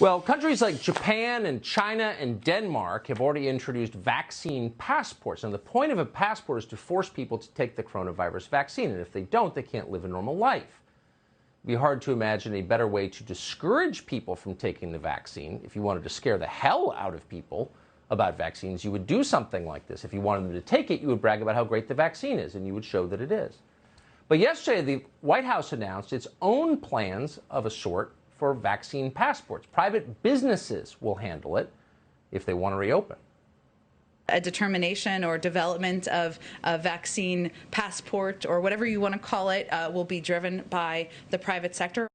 Well, countries like Japan and China and Denmark have already introduced vaccine passports. And the point of a passport is to force people to take the coronavirus vaccine. And if they don't, they can't live a normal life. It'd be hard to imagine a better way to discourage people from taking the vaccine. If you wanted to scare the hell out of people about vaccines, you would do something like this. If you wanted them to take it, you would brag about how great the vaccine is, and you would show that it is. But yesterday, the White House announced its own plans of a sort for vaccine passports. Private businesses will handle it if they want to reopen. A determination or development of a vaccine passport, or whatever you want to call it, will be driven by the private sector.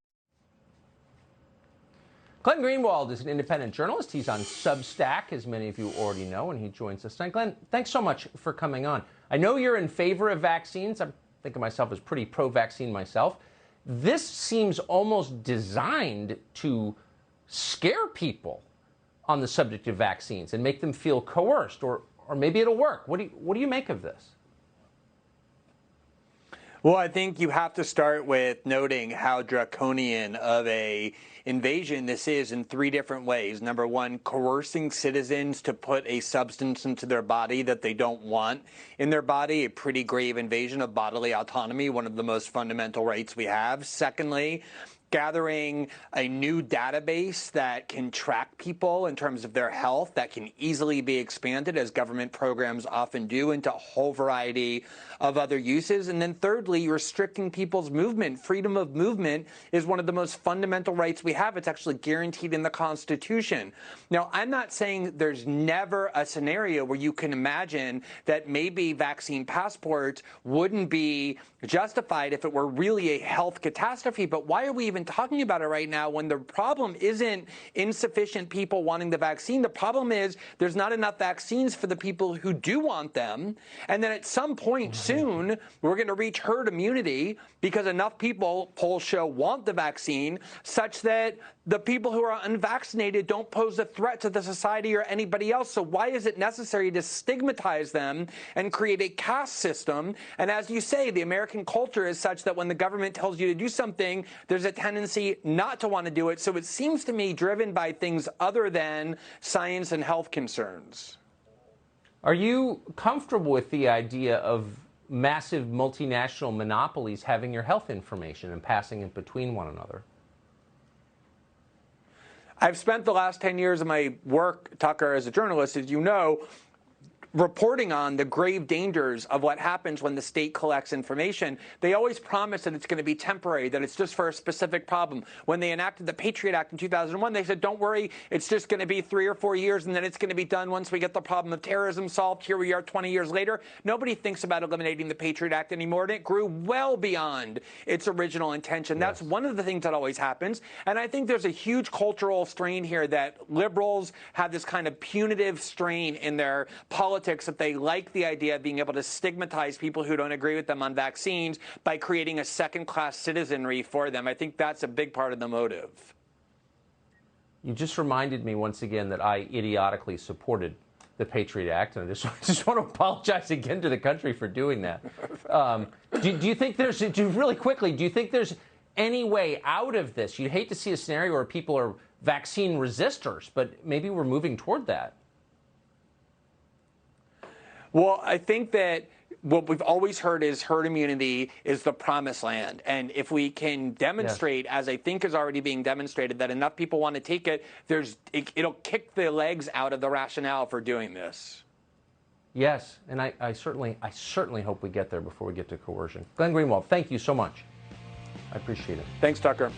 Glenn Greenwald is an independent journalist. He's on Substack, as many of you already know, and he joins us tonight. Glenn, thanks so much for coming on. I know you're in favor of vaccines. I think of myself as pretty pro-vaccine myself. This seems almost designed to scare people on the subject of vaccines and make them feel coerced, or maybe it'll work. What do you make of this? Well, I think you have to start with noting how draconian of a invasion this is in three different ways. Number one, coercing citizens to put a substance into their body that they don't want in their body, a pretty grave invasion of bodily autonomy, one of the most fundamental rights we have. Secondly, gathering a new database that can track people in terms of their health, that can easily be expanded, as government programs often do, into a whole variety of other uses. And then thirdly, restricting people's movement. Freedom of movement is one of the most fundamental rights we have. It's actually guaranteed in the Constitution. Now, I'm not saying there's never a scenario where you can imagine that maybe vaccine passports wouldn't be justified if it were really a health catastrophe. But why are we even talking about it right now when the problem isn't insufficient people wanting the vaccine? The problem is there's not enough vaccines for the people who do want them. And then at some point soon, we're going to reach herd immunity because enough people, polls show, want the vaccine, such that the people who are unvaccinated don't pose a threat to the society or anybody else. So why is it necessary to stigmatize them and create a caste system? And as you say, the American culture is such that when the government tells you to do something, there's a tendency not to want to do it. So it seems to me driven by things other than science and health concerns. Are you comfortable with the idea of massive multinational monopolies having your health information and passing it between one another? I've spent the last 10 years of my work, Tucker, as a journalist, as you know, reporting on the grave dangers of what happens when the state collects information. They always promise that it's going to be temporary, that it's just for a specific problem. When they enacted the Patriot Act in 2001, they said, don't worry, it's just going to be 3 or 4 years, and then it's going to be done once we get the problem of terrorism solved. Here we are 20 years later. Nobody thinks about eliminating the Patriot Act anymore, and it grew well beyond its original intention. Yes. That's one of the things that always happens. And I think there's a huge cultural strain here that liberals have this kind of punitive strain in their politics, that they like the idea of being able to stigmatize people who don't agree with them on vaccines by creating a second-class citizenry for them. I think that's a big part of the motive. You just reminded me once again that I idiotically supported the Patriot Act, and I just want to apologize again to the country for doing that. Do you think there's, really quickly, do you think there's any way out of this? You'd hate to see a scenario where people are vaccine resistors, but maybe we're moving toward that. Well, I think that what we've always heard is herd immunity is the promised land. And if we can demonstrate, yes, as I think is already being demonstrated, that enough people want to take it, it'll kick the legs out of the rationale for doing this. Yes, and I certainly hope we get there before we get to coercion. Glenn Greenwald, thank you so much. I appreciate it. Thanks, Tucker.